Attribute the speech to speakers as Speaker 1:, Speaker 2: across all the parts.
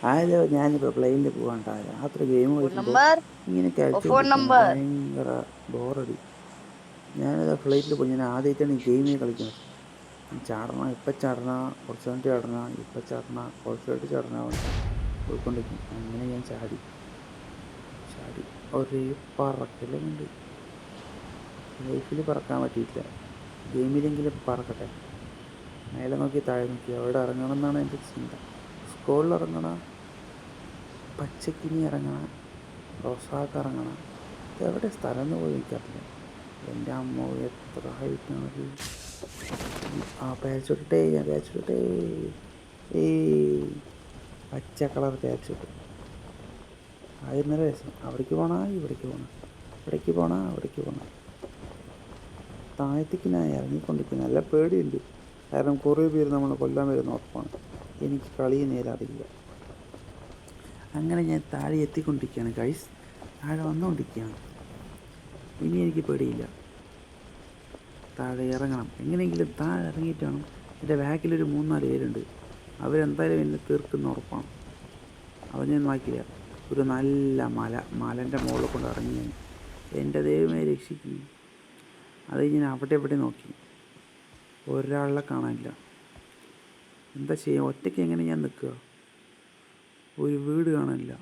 Speaker 1: ആയാലോ ഞാനിപ്പോൾ പ്ലെയിനിൽ പോകണ്ട രാത്രി ഗെയിം കളിക്കുമ്പോൾ ഇങ്ങനെ കളിച്ചുകൊണ്ടിരിക്കുകയാണ് ഭയങ്കര ബോറടി. ഞാനത് ഫ്ലൈറ്റിൽ പോയി. ഞാൻ ആദ്യമായിട്ടാണ് ഈ ഗെയിമേ കളിക്കുന്നത്. ചാടണം, ഇപ്പം ചാടണം, കുറച്ച് കഴിഞ്ഞിട്ട് ചാടണം, ഇപ്പം ചാടണം, കുറച്ച് കഴിഞ്ഞിട്ട് ചാടണം പോയിക്കൊണ്ടിരിക്കും. അങ്ങനെ ഞാൻ ചാടി ഒരേ പറക്കലുണ്ട്. ലൈഫിൽ പറക്കാൻ പറ്റിയിട്ടില്ല, ഗെയിമിലെങ്കിലും പറക്കട്ടെ. മേലെ നോക്കി താഴെ നോക്കി എവിടെ ഇറങ്ങണം എന്നാണ് എൻ്റെ ചിന്ത. സ്കൂളിൽ ഇറങ്ങണം, പച്ചക്കിനി ഇറങ്ങണം, റോസാക്ക് ഇറങ്ങണം. ഇതെവിടെ സ്ഥലം എന്ന് പോലും എനിക്കറിയില്ല. എൻ്റെ അമ്മ എത്ര ഹൈറ്റാണത്. പാരച്ചൂട്ടേ, ഞാൻ പാരച്ചൂട്ടേ. പച്ച കളർ പാരച്ചൂട്ട് ആയിരുന്ന രസം. അവിടേക്ക് പോണ, ഇവിടേക്ക് പോണ, ഇവിടേക്ക് പോണ, അവിടേക്ക് പോണ. താഴത്തേക്ക് ഞാൻ ഇറങ്ങിക്കൊണ്ടിരിക്കുന്നത്. നല്ല പേടിയുണ്ട്, കാരണം കുറേ പേര് നമ്മളെ കൊല്ലാൻ വരുന്ന ഉറപ്പാണ്. എനിക്ക് കളി നേരെ അറിയില്ല. അങ്ങനെ ഞാൻ താഴെ എത്തിക്കൊണ്ടിരിക്കുകയാണ് ഗൈസ്, താഴെ വന്നുകൊണ്ടിരിക്കുകയാണ്. ഇനി എനിക്ക് പേടിയില്ല. താഴെ ഇറങ്ങണം, എങ്ങനെയെങ്കിലും താഴെ ഇറങ്ങിയിട്ട് വേണം. എൻ്റെ ബാക്കിലൊരു 3-4 പേരുണ്ട്. അവരെന്തായാലും എന്നെ തീർക്കുന്ന ഉറപ്പാണ്. അവർ ഞാൻ നോക്കില്ല. ഒരു നല്ല മലൻ്റെ മുകളിൽ കൊണ്ട് ഇറങ്ങി ഞാൻ. എൻ്റെ ദൈവമേ രക്ഷിക്കും. അത് ഞാൻ അവിടെ നോക്കി, ഒരാളെ കാണാനില്ല. എന്താ ചെയ്യുക, ഒറ്റയ്ക്ക് എങ്ങനെ ഞാൻ നിൽക്കുക? ഒരു വീട് കാണാനില്ല.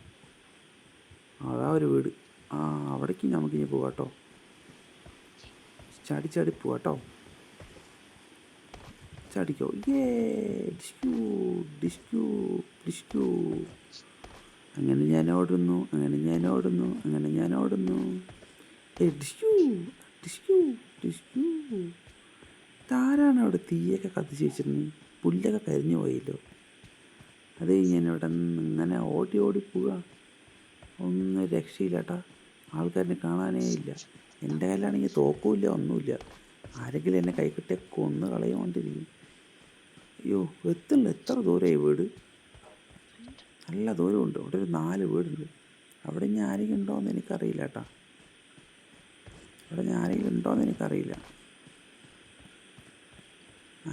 Speaker 1: അതാ ഒരു വീട്. അവിടേക്ക് നമുക്കിനി പോകാം കേട്ടോ. ചാടി പോവാട്ടോ. ചാടിക്കോ. ഡിഷ്കൂ. അങ്ങനെ ഞാൻ ഓടുന്നു. ഡിഷ്കൂ. താരാണ് അവിടെ തീയൊക്കെ കത്തിച്ച് വെച്ചിരുന്നത്? പുല്ലൊക്കെ കരിഞ്ഞു പോയല്ലോ. അത് ഞാനിവിടെ ഇങ്ങനെ ഓടി പോവുക. ഒന്നും രക്ഷയില്ല കേട്ടാ. ആൾക്കാരിനെ കാണാനേ ഇല്ല. എൻ്റെ കയ്യിലാണെങ്കിൽ തോക്കുമില്ല, ഒന്നുമില്ല. ആരെങ്കിലും എന്നെ കൈ കിട്ടിയാൽ കൊന്ന് കളയുകൊണ്ടിരിക്കും. അയ്യോ, എത്ര ദൂരമായി വീട്? നല്ല ദൂരമുണ്ട്. അവിടെ ഒരു 4 വീടുണ്ട്. അവിടെ ഇനി ആരെങ്കിലും ഉണ്ടോയെന്ന് എനിക്കറിയില്ല കേട്ടാ.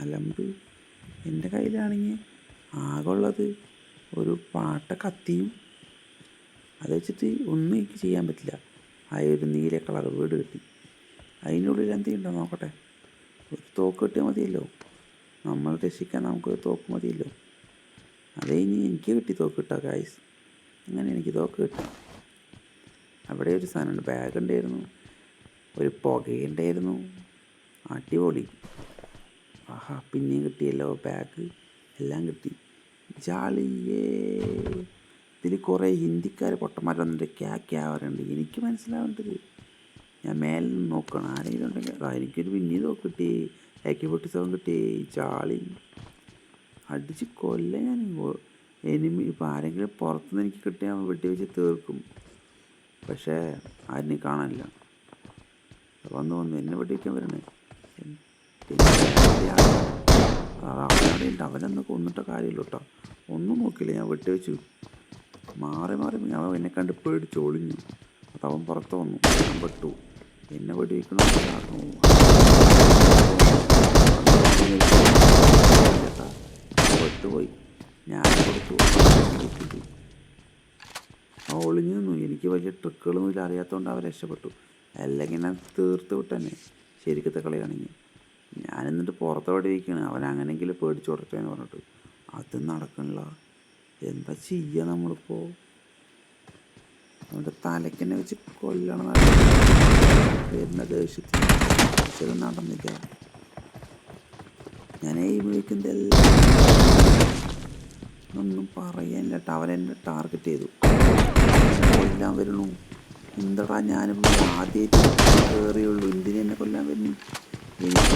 Speaker 1: അലമ്പ്. എൻ്റെ കയ്യിലാണെങ്കിൽ ആകെയുള്ളത് ഒരു പാട്ട കത്തിയും. അത് വെച്ചിട്ട് ഒന്നും എനിക്ക് ചെയ്യാൻ പറ്റില്ല. ആ ഒരു നീല കളർ വീട് കിട്ടി. അതിനുള്ളിൽ എന്തെയുണ്ടോ നോക്കട്ടെ. ഒരു തോക്ക് കിട്ടിയാൽ മതിയല്ലോ. നമ്മൾ രക്ഷിക്കാൻ നമുക്കൊരു തോക്ക് മതിയല്ലോ. അതേ ഇനി എനിക്ക് കിട്ടി തോക്ക് കിട്ടാം ഗൈസ്. അങ്ങനെ എനിക്ക് തോക്ക് കിട്ടി. അവിടെ ഒരു സാധനമുണ്ട്, ബാഗ് ഉണ്ടായിരുന്നു, ഒരു പുകയുണ്ടായിരുന്നു. അടിപൊളി. പിന്നെയും കിട്ടിയല്ലോ ബാഗ്. എല്ലാം കിട്ടി. ജാളിയേ. ഇതിൽ കുറേ ഹിന്ദിക്കാർ പൊട്ടന്മാർ വന്നിട്ട് ക്യാവറുണ്ട്. എനിക്ക് മനസ്സിലാവേണ്ടത്. ഞാൻ മേലെ നിന്ന് നോക്കണം, ആരെങ്കിലും ഉണ്ടെങ്കിൽ. എനിക്കൊരു പിന്നീ തോക്ക് കിട്ടി, AK-47 കിട്ടി. ജാളി. അടിച്ച് കൊല്ല ഞാൻ. ഇപ്പം ആരെങ്കിലും പുറത്തുനിന്ന് എനിക്ക് കിട്ടിയാൽ വെട്ടി വെച്ച് തീർക്കും. പക്ഷേ ആരെയും കാണാനില്ല. വന്നു എന്നെ വെട്ടി വയ്ക്കാൻ വരണേ. അവനവിടെ അവനൊന്ന് കൊന്നിട്ട കാര്യമില്ല കേട്ടോ. ഒന്നും നോക്കില്ല, ഞാൻ വെട്ടി വെച്ചു. മാറി ഞാൻ എന്നെ കണ്ട് പേടിച്ച് ഒളിഞ്ഞു. അത് അവൻ പുറത്ത് വന്നു, ഞാൻ പെട്ടു. എന്നെ വെടി വയ്ക്കണമെന്നായിരുന്നു. പെട്ടുപോയി. ഞാൻ കൊടുത്തു. ഒളിഞ്ഞു നിന്നു. എനിക്ക് വലിയ ട്രിക്കുകളൊന്നും അറിയാത്തതുകൊണ്ട് അവൻ രക്ഷപ്പെട്ടു. അല്ലെങ്കിൽ ഞാൻ തീർത്ത് വിട്ടെന്നെ ശരിക്കത്തെ കളിയാണെങ്കിൽ. ഞാൻ എന്നിട്ട് പുറത്തോടെ വയ്ക്കുകയാണ്. അവൻ അങ്ങനെയെങ്കിലും പേടിച്ചോടട്ടെ എന്ന് പറഞ്ഞിട്ട്. അത് നടക്കണില്ല. എന്താ ചെയ്യുക നമ്മളിപ്പോൾ? അവൻ്റെ തലയ്ക്കെന്നെ വെച്ച് കൊല്ലണം വരുന്ന ദേഷ്യത്തിൽ. പക്ഷെ അത് നടന്നില്ല. ഞാൻ ഉപയോഗിക്കുന്നതെല്ലാം ഒന്നും പറയാനില്ല കേട്ടോ. അവരെന്നെ ടാർഗറ്റ് ചെയ്തു. കൊല്ലാൻ വരുന്നു. എന്താടാ, ഞാനിപ്പോൾ ആദ്യമായിട്ട് കയറിയുള്ളൂ, എന്തിനെന്നെ കൊല്ലാൻ വരുന്നു? എനിക്ക്